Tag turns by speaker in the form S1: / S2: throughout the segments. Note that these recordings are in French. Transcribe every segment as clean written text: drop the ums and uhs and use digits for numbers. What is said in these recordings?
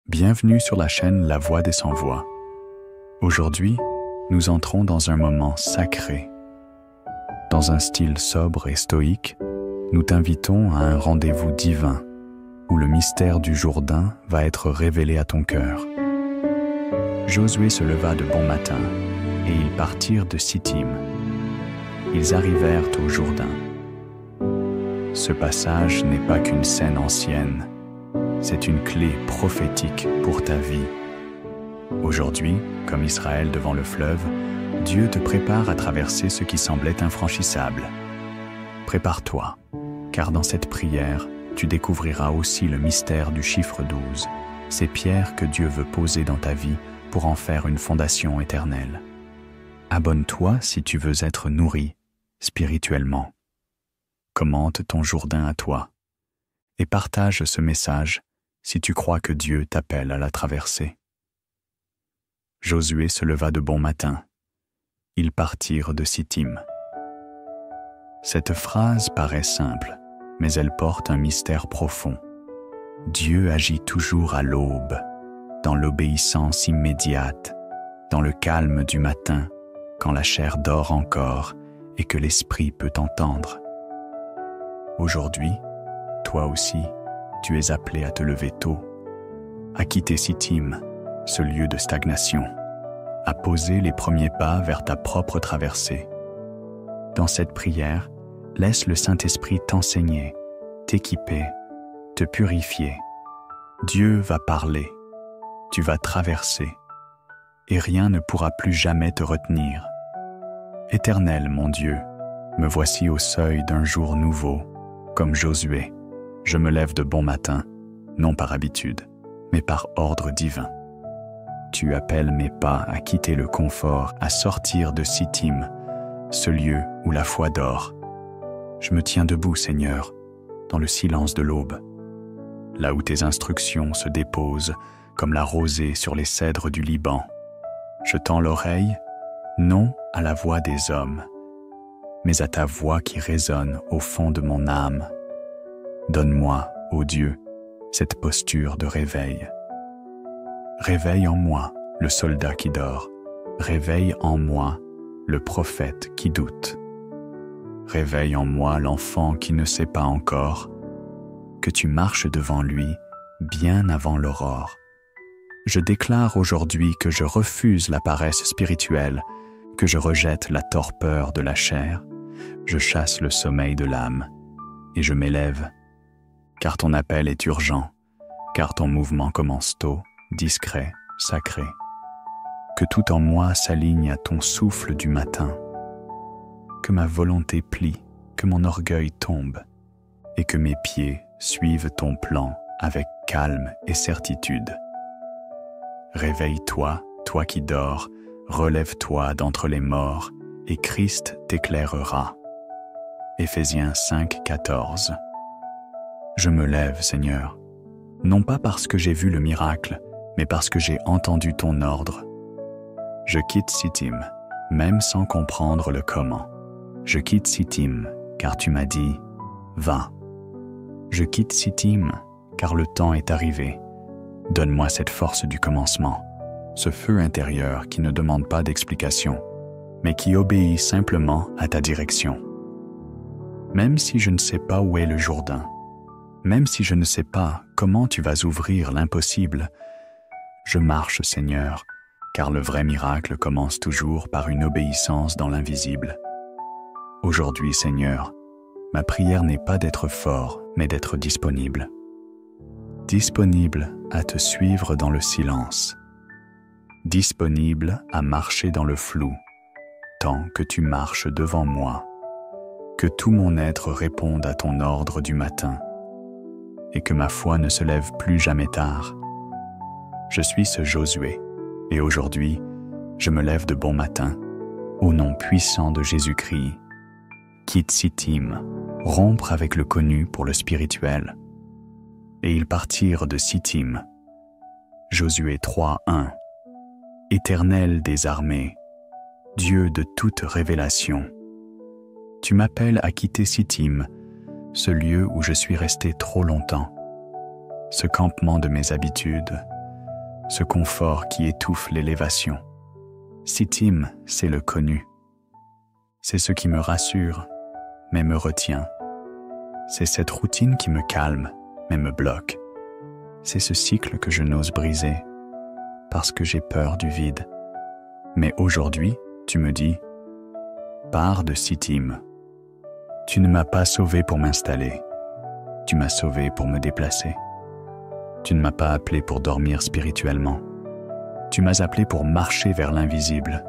S1: Bienvenue sur la chaîne La Voix des Sans-Voix. Aujourd'hui, nous entrons dans un moment sacré. Dans un style sobre et stoïque, nous t'invitons à un rendez-vous divin où le mystère du Jourdain va être révélé à ton cœur. Josué se leva de bon matin et ils partirent de Sittim. Ils arrivèrent au Jourdain. Ce passage n'est pas qu'une scène ancienne, c'est une clé prophétique pour ta vie. Aujourd'hui, comme Israël devant le fleuve, Dieu te prépare à traverser ce qui semblait infranchissable. Prépare-toi, car dans cette prière, tu découvriras aussi le mystère du chiffre 12, ces pierres que Dieu veut poser dans ta vie pour en faire une fondation éternelle. Abonne-toi si tu veux être nourri spirituellement. Commente ton Jourdain à toi et partage ce message si tu crois que Dieu t'appelle à la traverser. Josué se leva de bon matin. Ils partirent de Sittim. Cette phrase paraît simple, mais elle porte un mystère profond. Dieu agit toujours à l'aube, dans l'obéissance immédiate, dans le calme du matin, quand la chair dort encore et que l'esprit peut entendre. Aujourd'hui, toi aussi, tu es appelé à te lever tôt, à quitter Sittim, ce lieu de stagnation, à poser les premiers pas vers ta propre traversée. Dans cette prière, laisse le Saint-Esprit t'enseigner, t'équiper, te purifier. Dieu va parler, tu vas traverser, et rien ne pourra plus jamais te retenir. Éternel, mon Dieu, me voici au seuil d'un jour nouveau, comme Josué. Je me lève de bon matin, non par habitude, mais par ordre divin. Tu appelles mes pas à quitter le confort, à sortir de Sittim, ce lieu où la foi dort. Je me tiens debout, Seigneur, dans le silence de l'aube, là où tes instructions se déposent comme la rosée sur les cèdres du Liban. Je tends l'oreille, non à la voix des hommes, mais à ta voix qui résonne au fond de mon âme. Donne-moi, ô Dieu, cette posture de réveil. Réveille en moi le soldat qui dort. Réveille en moi le prophète qui doute. Réveille en moi l'enfant qui ne sait pas encore que tu marches devant lui bien avant l'aurore. Je déclare aujourd'hui que je refuse la paresse spirituelle, que je rejette la torpeur de la chair, je chasse le sommeil de l'âme et je m'élève. Car ton appel est urgent, car ton mouvement commence tôt, discret, sacré. Que tout en moi s'aligne à ton souffle du matin. Que ma volonté plie, que mon orgueil tombe, et que mes pieds suivent ton plan avec calme et certitude. Réveille-toi, toi qui dors, relève-toi d'entre les morts, et Christ t'éclairera. Éphésiens 5, 14. Je me lève, Seigneur, non pas parce que j'ai vu le miracle, mais parce que j'ai entendu ton ordre. Je quitte Sittim, même sans comprendre le comment. Je quitte Sittim, car tu m'as dit, va. Je quitte Sittim, car le temps est arrivé. Donne-moi cette force du commencement, ce feu intérieur qui ne demande pas d'explication, mais qui obéit simplement à ta direction. Même si je ne sais pas où est le Jourdain, même si je ne sais pas comment tu vas ouvrir l'impossible, je marche, Seigneur, car le vrai miracle commence toujours par une obéissance dans l'invisible. Aujourd'hui, Seigneur, ma prière n'est pas d'être fort, mais d'être disponible. Disponible à te suivre dans le silence. Disponible à marcher dans le flou, tant que tu marches devant moi. Que tout mon être réponde à ton ordre du matin, et que ma foi ne se lève plus jamais tard. Je suis ce Josué, et aujourd'hui, je me lève de bon matin, au nom puissant de Jésus-Christ. Quitte Sittim, rompre avec le connu pour le spirituel. Et ils partirent de Sittim. Josué 3, 1. Éternel des armées, Dieu de toute révélation, tu m'appelles à quitter Sittim, ce lieu où je suis resté trop longtemps, ce campement de mes habitudes, ce confort qui étouffe l'élévation. Sittim, c'est le connu. C'est ce qui me rassure, mais me retient. C'est cette routine qui me calme, mais me bloque. C'est ce cycle que je n'ose briser, parce que j'ai peur du vide. Mais aujourd'hui, tu me dis, pars de Sittim. Tu ne m'as pas sauvé pour m'installer. Tu m'as sauvé pour me déplacer. Tu ne m'as pas appelé pour dormir spirituellement. Tu m'as appelé pour marcher vers l'invisible.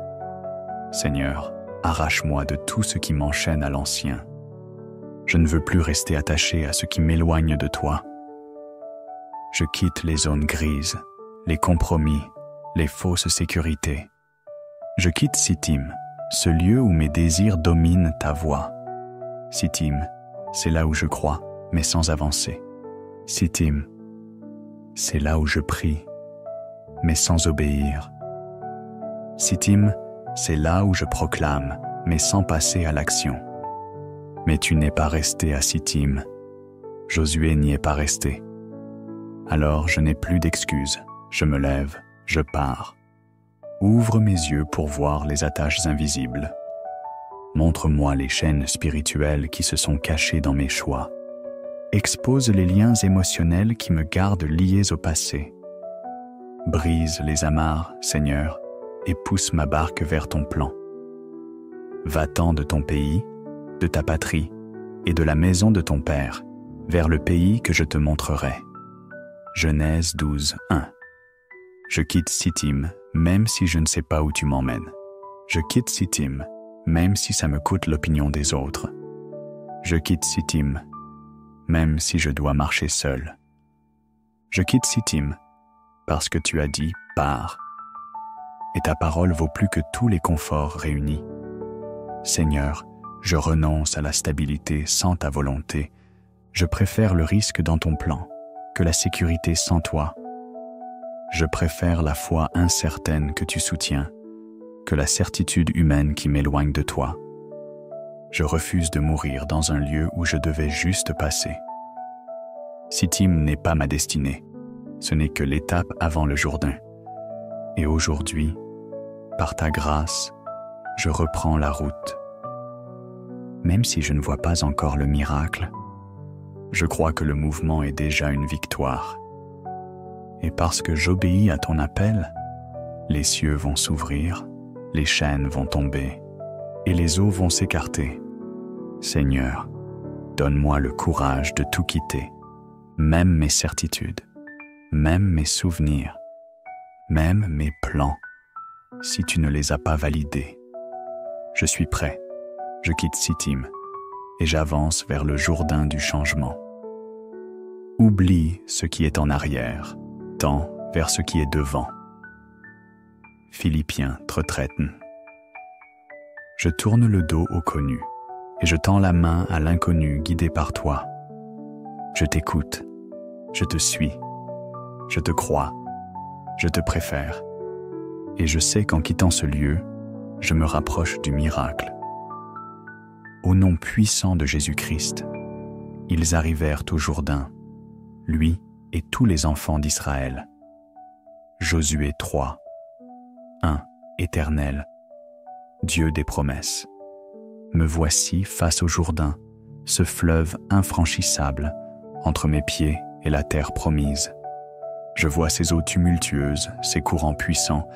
S1: Seigneur, arrache-moi de tout ce qui m'enchaîne à l'ancien. Je ne veux plus rester attaché à ce qui m'éloigne de toi. Je quitte les zones grises, les compromis, les fausses sécurités. Je quitte Sittim, ce lieu où mes désirs dominent ta voix. Sittim, c'est là où je crois, mais sans avancer. Sittim, c'est là où je prie, mais sans obéir. Sittim, c'est là où je proclame, mais sans passer à l'action. Mais tu n'es pas resté à Sittim. Josué n'y est pas resté. Alors je n'ai plus d'excuses. Je me lève, je pars. Ouvre mes yeux pour voir les attaches invisibles. Montre-moi les chaînes spirituelles qui se sont cachées dans mes choix. Expose les liens émotionnels qui me gardent liés au passé. Brise les amarres, Seigneur, et pousse ma barque vers ton plan. Va-t'en de ton pays, de ta patrie et de la maison de ton père, vers le pays que je te montrerai. Genèse 12, 1. Je quitte Sittim, même si je ne sais pas où tu m'emmènes. Je quitte Sittim, même si ça me coûte l'opinion des autres. Je quitte Sittim, même si je dois marcher seul. Je quitte Sittim, parce que tu as dit « pars ». Et ta parole vaut plus que tous les conforts réunis. Seigneur, je renonce à la stabilité sans ta volonté. Je préfère le risque dans ton plan que la sécurité sans toi. Je préfère la foi incertaine que tu soutiens que la certitude humaine qui m'éloigne de toi. Je refuse de mourir dans un lieu où je devais juste passer. Sittim n'est pas ma destinée. Ce n'est que l'étape avant le Jourdain. Et aujourd'hui, par ta grâce, je reprends la route. Même si je ne vois pas encore le miracle, je crois que le mouvement est déjà une victoire. Et parce que j'obéis à ton appel, les cieux vont s'ouvrir, les chaînes vont tomber, et les eaux vont s'écarter. Seigneur, donne-moi le courage de tout quitter, même mes certitudes, même mes souvenirs, même mes plans, si tu ne les as pas validés. Je suis prêt, je quitte Sittim, et j'avance vers le Jourdain du changement. Oublie ce qui est en arrière, tends vers ce qui est devant. Philippiens 3:13. Je tourne le dos au connu, et je tends la main à l'inconnu guidé par toi. Je t'écoute, je te suis, je te crois, je te préfère, et je sais qu'en quittant ce lieu, je me rapproche du miracle. Au nom puissant de Jésus-Christ, ils arrivèrent au Jourdain, lui et tous les enfants d'Israël. Josué 3, 1. Éternel, Dieu des promesses, me voici face au Jourdain, ce fleuve infranchissable entre mes pieds et la terre promise. Je vois ces eaux tumultueuses, ces courants puissants,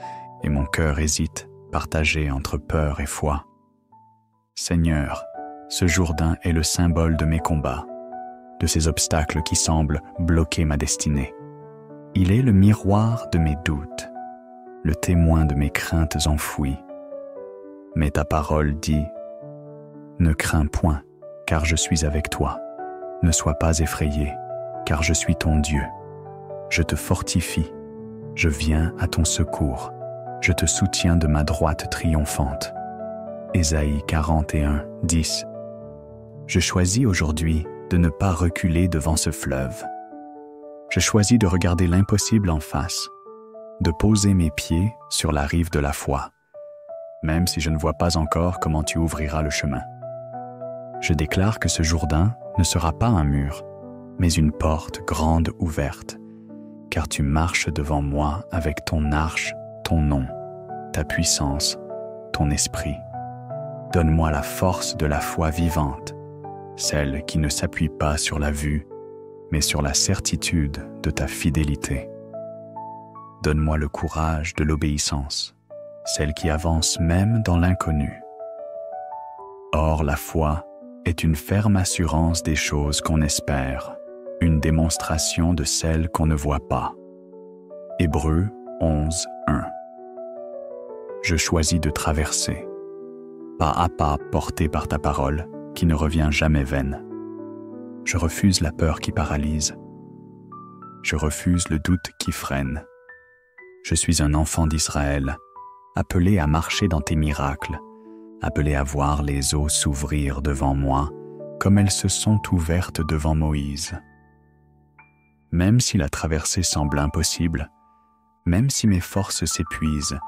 S1: et mon cœur hésite, partagé entre peur et foi. Seigneur, ce Jourdain est le symbole de mes combats, de ces obstacles qui semblent bloquer ma destinée. Il est le miroir de mes doutes, le témoin de mes craintes enfouies. Mais ta parole dit « Ne crains point, car je suis avec toi. Ne sois pas effrayé, car je suis ton Dieu. Je te fortifie, je viens à ton secours. Je te soutiens de ma droite triomphante. » Ésaïe 41, 10. Je choisis aujourd'hui de ne pas reculer devant ce fleuve. Je choisis de regarder l'impossible en face, de poser mes pieds sur la rive de la foi, même si je ne vois pas encore comment tu ouvriras le chemin. Je déclare que ce Jourdain ne sera pas un mur, mais une porte grande ouverte, car tu marches devant moi avec ton arche, ton nom, ta puissance, ton esprit. Donne-moi la force de la foi vivante, celle qui ne s'appuie pas sur la vue, mais sur la certitude de ta fidélité. Donne-moi le courage de l'obéissance, celle qui avance même dans l'inconnu. Or, la foi est une ferme assurance des choses qu'on espère, une démonstration de celles qu'on ne voit pas. Hébreux 11, 1. Je choisis de traverser, pas à pas porté par ta parole, qui ne revient jamais vaine. Je refuse la peur qui paralyse. Je refuse le doute qui freine. Je suis un enfant d'Israël, appelé à marcher dans tes miracles, appelé à voir les eaux s'ouvrir devant moi, comme elles se sont ouvertes devant Moïse. Même si la traversée semble impossible, même si mes forces s'épuisent,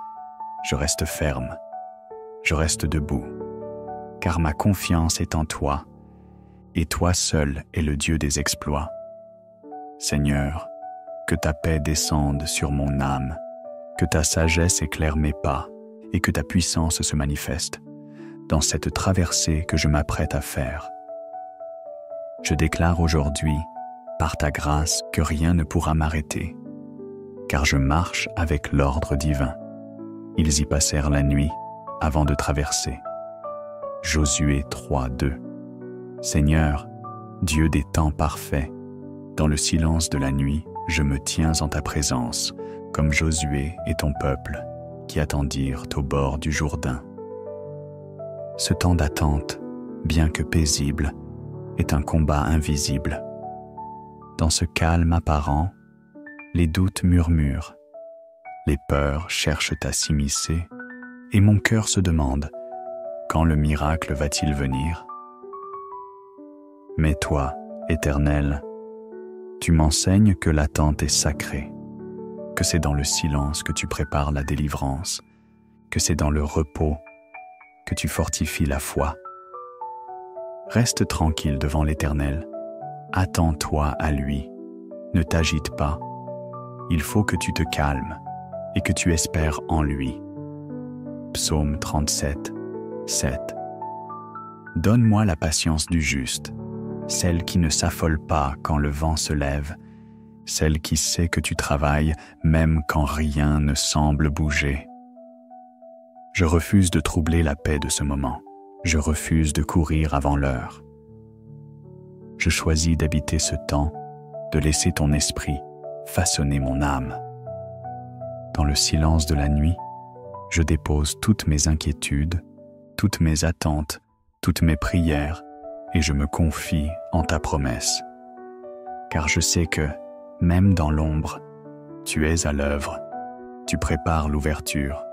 S1: je reste ferme, je reste debout, car ma confiance est en toi, et toi seul es le Dieu des exploits. Seigneur, que ta paix descende sur mon âme, que ta sagesse éclaire mes pas, et que ta puissance se manifeste dans cette traversée que je m'apprête à faire. Je déclare aujourd'hui, par ta grâce, que rien ne pourra m'arrêter, car je marche avec l'ordre divin. Ils y passèrent la nuit avant de traverser. Josué 3, 2. Seigneur, Dieu des temps parfaits, dans le silence de la nuit, je me tiens en ta présence, comme Josué et ton peuple, qui attendirent au bord du Jourdain. Ce temps d'attente, bien que paisible, est un combat invisible. Dans ce calme apparent, les doutes murmurent, les peurs cherchent à s'immiscer, et mon cœur se demande, quand le miracle va-t-il venir? Mais toi, Éternel, tu m'enseignes que l'attente est sacrée, que c'est dans le silence que tu prépares la délivrance, que c'est dans le repos que tu fortifies la foi. Reste tranquille devant l'Éternel, attends-toi à lui, ne t'agite pas, il faut que tu te calmes et que tu espères en lui. Psaume 37, 7. Donne-moi la patience du juste, celle qui ne s'affole pas quand le vent se lève, celle qui sait que tu travailles même quand rien ne semble bouger. Je refuse de troubler la paix de ce moment. Je refuse de courir avant l'heure. Je choisis d'habiter ce temps, de laisser ton esprit façonner mon âme. Dans le silence de la nuit, je dépose toutes mes inquiétudes, toutes mes attentes, toutes mes prières, et je me confie en ta promesse. Car je sais que, même dans l'ombre, tu es à l'œuvre, tu prépares l'ouverture,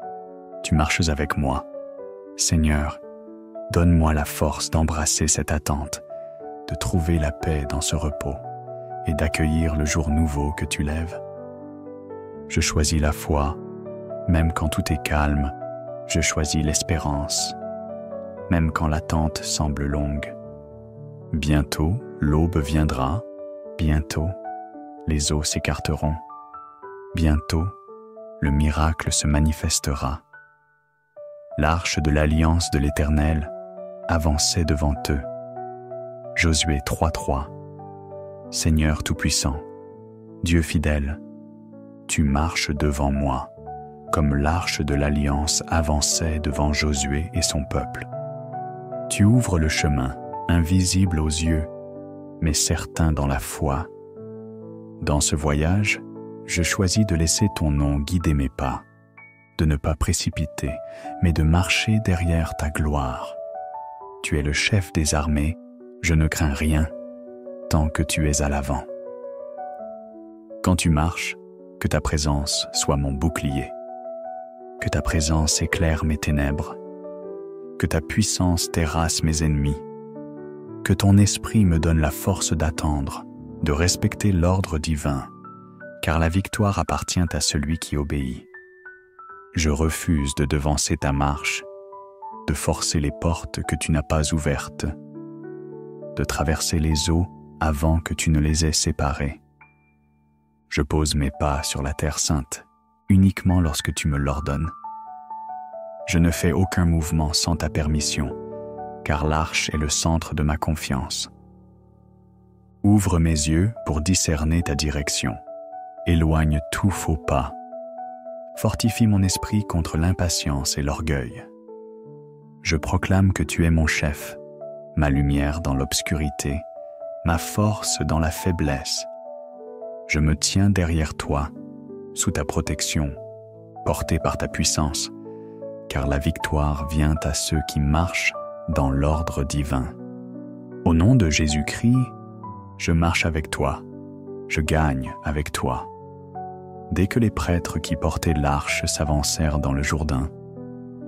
S1: tu marches avec moi. Seigneur, donne-moi la force d'embrasser cette attente, de trouver la paix dans ce repos et d'accueillir le jour nouveau que tu lèves. Je choisis la foi, même quand tout est calme, je choisis l'espérance, même quand l'attente semble longue. Bientôt, l'aube viendra, bientôt, les eaux s'écarteront, bientôt, le miracle se manifestera. L'arche de l'alliance de l'Éternel avançait devant eux. Josué 3:3. Seigneur Tout-Puissant, Dieu fidèle, tu marches devant moi, comme l'arche de l'alliance avançait devant Josué et son peuple. Tu ouvres le chemin, invisible aux yeux, mais certain dans la foi. Dans ce voyage, je choisis de laisser ton nom guider mes pas, de ne pas précipiter, mais de marcher derrière ta gloire. Tu es le chef des armées, je ne crains rien, tant que tu es à l'avant. Quand tu marches, que ta présence soit mon bouclier, que ta présence éclaire mes ténèbres, que ta puissance terrasse mes ennemis, que ton esprit me donne la force d'attendre, de respecter l'ordre divin, car la victoire appartient à celui qui obéit. Je refuse de devancer ta marche, de forcer les portes que tu n'as pas ouvertes, de traverser les eaux avant que tu ne les aies séparées. Je pose mes pas sur la terre sainte, uniquement lorsque tu me l'ordonnes. Je ne fais aucun mouvement sans ta permission, car l'arche est le centre de ma confiance. Ouvre mes yeux pour discerner ta direction. Éloigne tout faux pas. Fortifie mon esprit contre l'impatience et l'orgueil. Je proclame que tu es mon chef, ma lumière dans l'obscurité, ma force dans la faiblesse. Je me tiens derrière toi, sous ta protection, porté par ta puissance, car la victoire vient à ceux qui marchent dans l'ordre divin. Au nom de Jésus-Christ, je marche avec toi, je gagne avec toi. Dès que les prêtres qui portaient l'arche s'avancèrent dans le Jourdain,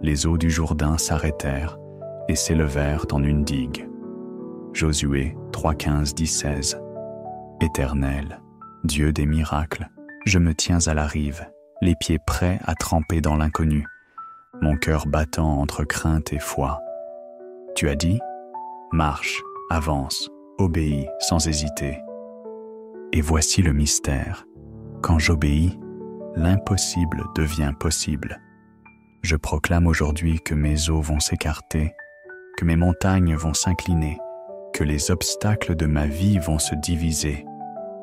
S1: les eaux du Jourdain s'arrêtèrent et s'élevèrent en une digue. Josué 3:15-16. Éternel, Dieu des miracles, je me tiens à la rive, les pieds prêts à tremper dans l'inconnu, mon cœur battant entre crainte et foi. Tu as dit, marche, avance, obéis sans hésiter. Et voici le mystère. Quand j'obéis, l'impossible devient possible. Je proclame aujourd'hui que mes eaux vont s'écarter, que mes montagnes vont s'incliner, que les obstacles de ma vie vont se diviser,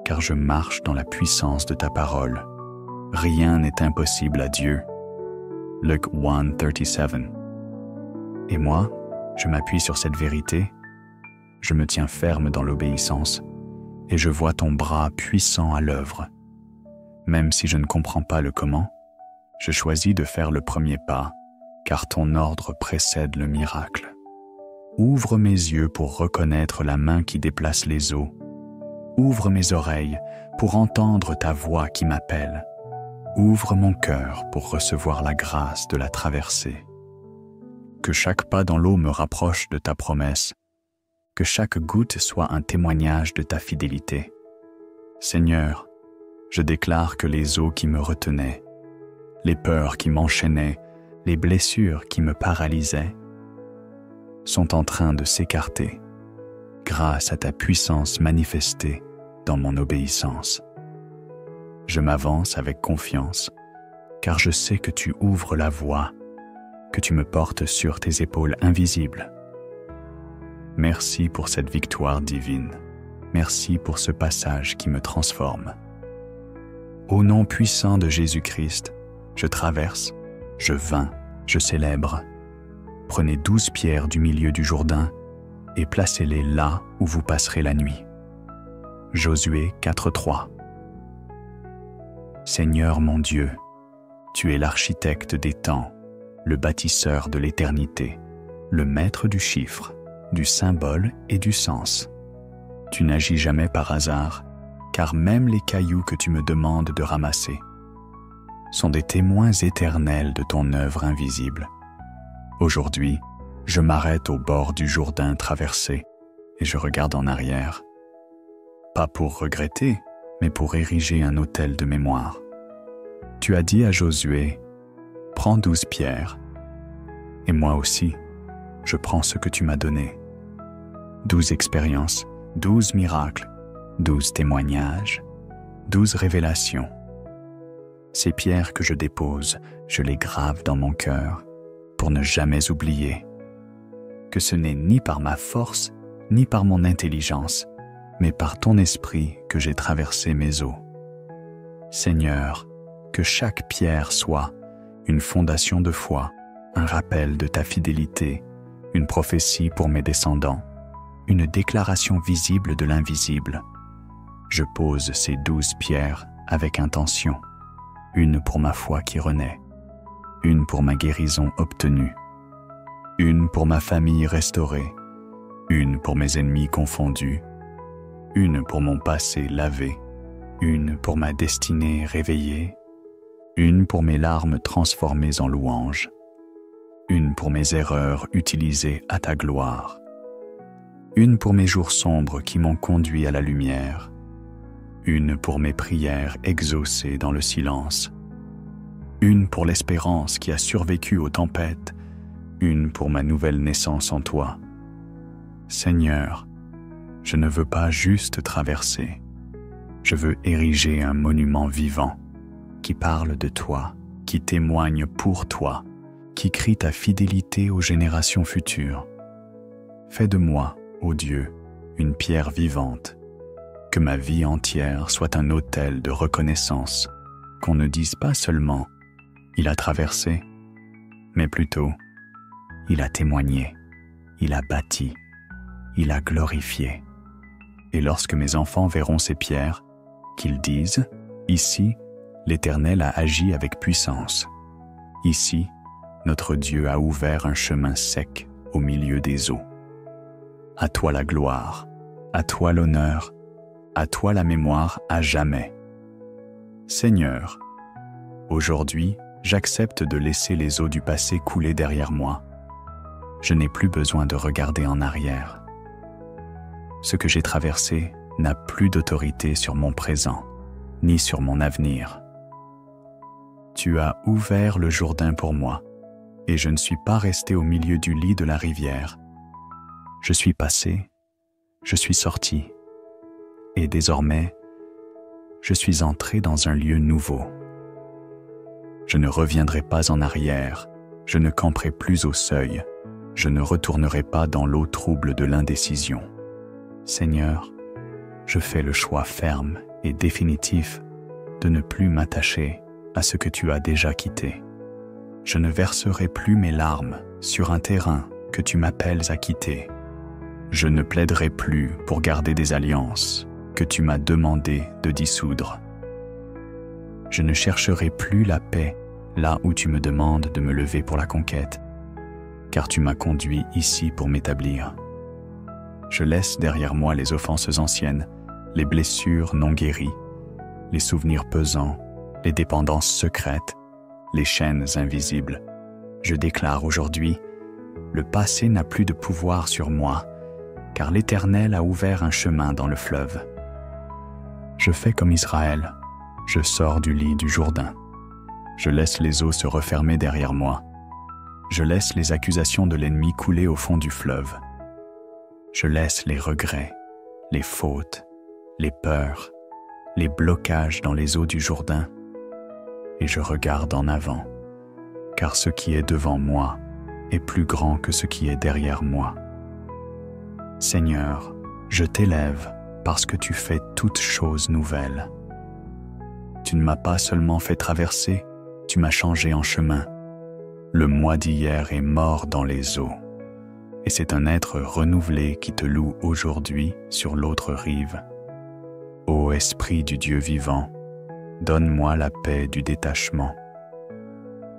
S1: car je marche dans la puissance de ta parole. Rien n'est impossible à Dieu. Luc 1:37. Et moi, je m'appuie sur cette vérité, je me tiens ferme dans l'obéissance, et je vois ton bras puissant à l'œuvre. Même si je ne comprends pas le comment, je choisis de faire le premier pas, car ton ordre précède le miracle. Ouvre mes yeux pour reconnaître la main qui déplace les eaux. Ouvre mes oreilles pour entendre ta voix qui m'appelle. Ouvre mon cœur pour recevoir la grâce de la traversée. Que chaque pas dans l'eau me rapproche de ta promesse, que chaque goutte soit un témoignage de ta fidélité. Seigneur, je déclare que les eaux qui me retenaient, les peurs qui m'enchaînaient, les blessures qui me paralysaient, sont en train de s'écarter grâce à ta puissance manifestée dans mon obéissance. Je m'avance avec confiance, car je sais que tu ouvres la voie, que tu me portes sur tes épaules invisibles. Merci pour cette victoire divine. Merci pour ce passage qui me transforme. Au nom puissant de Jésus-Christ, je traverse, je vains, je célèbre. Prenez 12 pierres du milieu du Jourdain et placez-les là où vous passerez la nuit. Josué 4:3. Seigneur mon Dieu, tu es l'architecte des temps, le bâtisseur de l'éternité, le maître du chiffre, du symbole et du sens. Tu n'agis jamais par hasard, car même les cailloux que tu me demandes de ramasser sont des témoins éternels de ton œuvre invisible. Aujourd'hui, je m'arrête au bord du Jourdain traversé et je regarde en arrière. Pas pour regretter, mais pour ériger un autel de mémoire. Tu as dit à Josué, « Prends 12 pierres. » Et moi aussi, je prends ce que tu m'as donné. 12 expériences, 12 miracles, 12 témoignages, 12 révélations. Ces pierres que je dépose, je les grave dans mon cœur pour ne jamais oublier que ce n'est ni par ma force, ni par mon intelligence, mais par ton esprit que j'ai traversé mes eaux. Seigneur, que chaque pierre soit une fondation de foi, un rappel de ta fidélité, une prophétie pour mes descendants, une déclaration visible de l'invisible. Je pose ces 12 pierres avec intention, une pour ma foi qui renaît, une pour ma guérison obtenue, une pour ma famille restaurée, une pour mes ennemis confondus, une pour mon passé lavé, une pour ma destinée réveillée, une pour mes larmes transformées en louanges, une pour mes erreurs utilisées à ta gloire, une pour mes jours sombres qui m'ont conduit à la lumière, une pour mes prières exaucées dans le silence, une pour l'espérance qui a survécu aux tempêtes, une pour ma nouvelle naissance en toi. Seigneur, je ne veux pas juste traverser, Je veux ériger un monument vivant qui parle de toi, qui témoigne pour toi, qui crie ta fidélité aux générations futures. Fais de moi, ô Dieu, une pierre vivante, que ma vie entière soit un autel de reconnaissance, qu'on ne dise pas seulement « il a traversé », mais plutôt « il a témoigné, il a bâti, il a glorifié ». Et lorsque mes enfants verront ces pierres, qu'ils disent « ici, l'Éternel a agi avec puissance. Ici, notre Dieu a ouvert un chemin sec au milieu des eaux. » À toi la gloire, à toi l'honneur, à toi la mémoire à jamais. Seigneur, aujourd'hui, j'accepte de laisser les eaux du passé couler derrière moi. Je n'ai plus besoin de regarder en arrière. Ce que j'ai traversé n'a plus d'autorité sur mon présent, ni sur mon avenir. Tu as ouvert le Jourdain pour moi, et je ne suis pas resté au milieu du lit de la rivière. Je suis passé, je suis sorti, et désormais, je suis entré dans un lieu nouveau. Je ne reviendrai pas en arrière, je ne camperai plus au seuil, je ne retournerai pas dans l'eau trouble de l'indécision. Seigneur, je fais le choix ferme et définitif de ne plus m'attacher à ce que tu as déjà quitté. Je ne verserai plus mes larmes sur un terrain que tu m'appelles à quitter. Je ne plaiderai plus pour garder des alliances que tu m'as demandé de dissoudre. Je ne chercherai plus la paix là où tu me demandes de me lever pour la conquête, car tu m'as conduit ici pour m'établir. Je laisse derrière moi les offenses anciennes, les blessures non guéries, les souvenirs pesants, les dépendances secrètes, les chaînes invisibles. Je déclare aujourd'hui, le passé n'a plus de pouvoir sur moi, car l'Éternel a ouvert un chemin dans le fleuve. Je fais comme Israël, je sors du lit du Jourdain. Je laisse les eaux se refermer derrière moi. Je laisse les accusations de l'ennemi couler au fond du fleuve. Je laisse les regrets, les fautes, les peurs, les blocages dans les eaux du Jourdain, et je regarde en avant, car ce qui est devant moi est plus grand que ce qui est derrière moi. Seigneur, je t'élève parce que tu fais toutes choses nouvelles. Tu ne m'as pas seulement fait traverser, tu m'as changé en chemin. Le moi d'hier est mort dans les eaux, et c'est un être renouvelé qui te loue aujourd'hui sur l'autre rive. Ô Esprit du Dieu vivant, donne-moi la paix du détachement.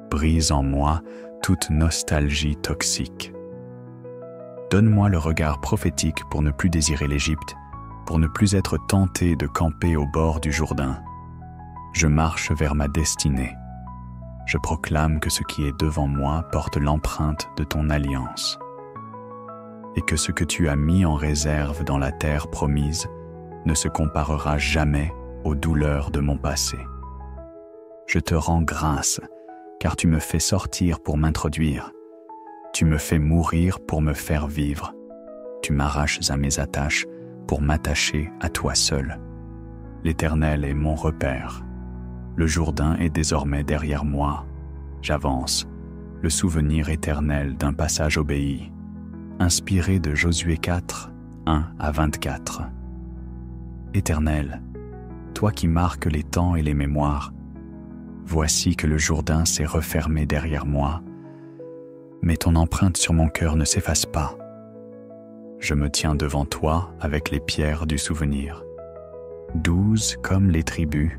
S1: Brise en moi toute nostalgie toxique. Donne-moi le regard prophétique pour ne plus désirer l'Égypte, pour ne plus être tenté de camper au bord du Jourdain. Je marche vers ma destinée. Je proclame que ce qui est devant moi porte l'empreinte de ton alliance, et que ce que tu as mis en réserve dans la terre promise ne se comparera jamais aux douleurs de mon passé. Je te rends grâce, car tu me fais sortir pour m'introduire. Tu me fais mourir pour me faire vivre. Tu m'arraches à mes attaches pour m'attacher à toi seul. L'Éternel est mon repère. Le Jourdain est désormais derrière moi. J'avance, le souvenir éternel d'un passage obéi, inspiré de Josué 4, 1 à 24. Éternel, toi qui marques les temps et les mémoires, voici que le Jourdain s'est refermé derrière moi, mais ton empreinte sur mon cœur ne s'efface pas. Je me tiens devant toi avec les pierres du souvenir. 12 comme les tribus,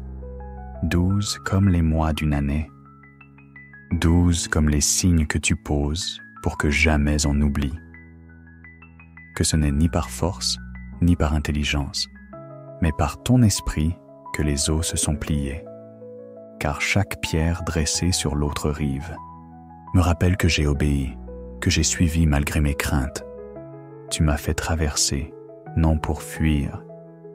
S1: 12 comme les mois d'une année, 12 comme les signes que tu poses pour que jamais on oublie. Que ce n'est ni par force, ni par intelligence, mais par ton esprit que les eaux se sont pliées. Car chaque pierre dressée sur l'autre rive me rappelle que j'ai obéi, que j'ai suivi malgré mes craintes. Tu m'as fait traverser, non pour fuir,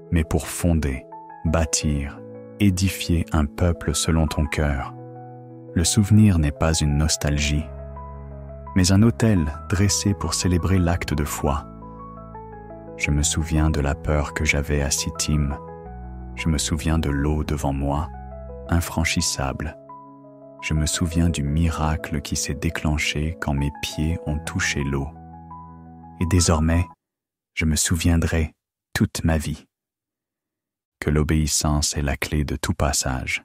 S1: mais pour fonder, bâtir, édifier un peuple selon ton cœur. Le souvenir n'est pas une nostalgie, mais un autel dressé pour célébrer l'acte de foi. Je me souviens de la peur que j'avais à Sittim, Je me souviens de l'eau devant moi, infranchissable. Je me souviens du miracle qui s'est déclenché quand mes pieds ont touché l'eau. Et désormais, je me souviendrai toute ma vie que l'obéissance est la clé de tout passage.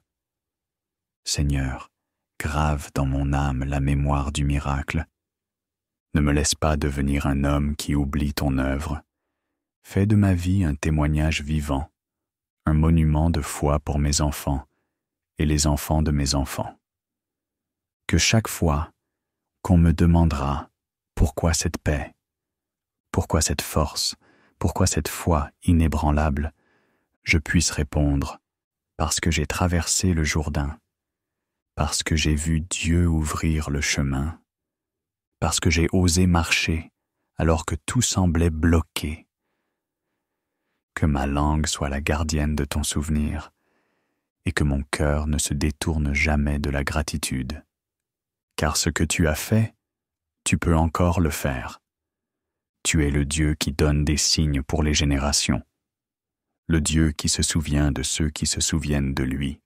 S1: Seigneur, grave dans mon âme la mémoire du miracle. Ne me laisse pas devenir un homme qui oublie ton œuvre. Fais de ma vie un témoignage vivant, un monument de foi pour mes enfants et les enfants de mes enfants. Que chaque fois qu'on me demandera pourquoi cette paix, pourquoi cette force, pourquoi cette foi inébranlable, je puisse répondre parce que j'ai traversé le Jourdain, parce que j'ai vu Dieu ouvrir le chemin, parce que j'ai osé marcher alors que tout semblait bloqué. Que ma langue soit la gardienne de ton souvenir et que mon cœur ne se détourne jamais de la gratitude. Car ce que tu as fait, tu peux encore le faire. Tu es le Dieu qui donne des signes pour les générations, le Dieu qui se souvient de ceux qui se souviennent de lui.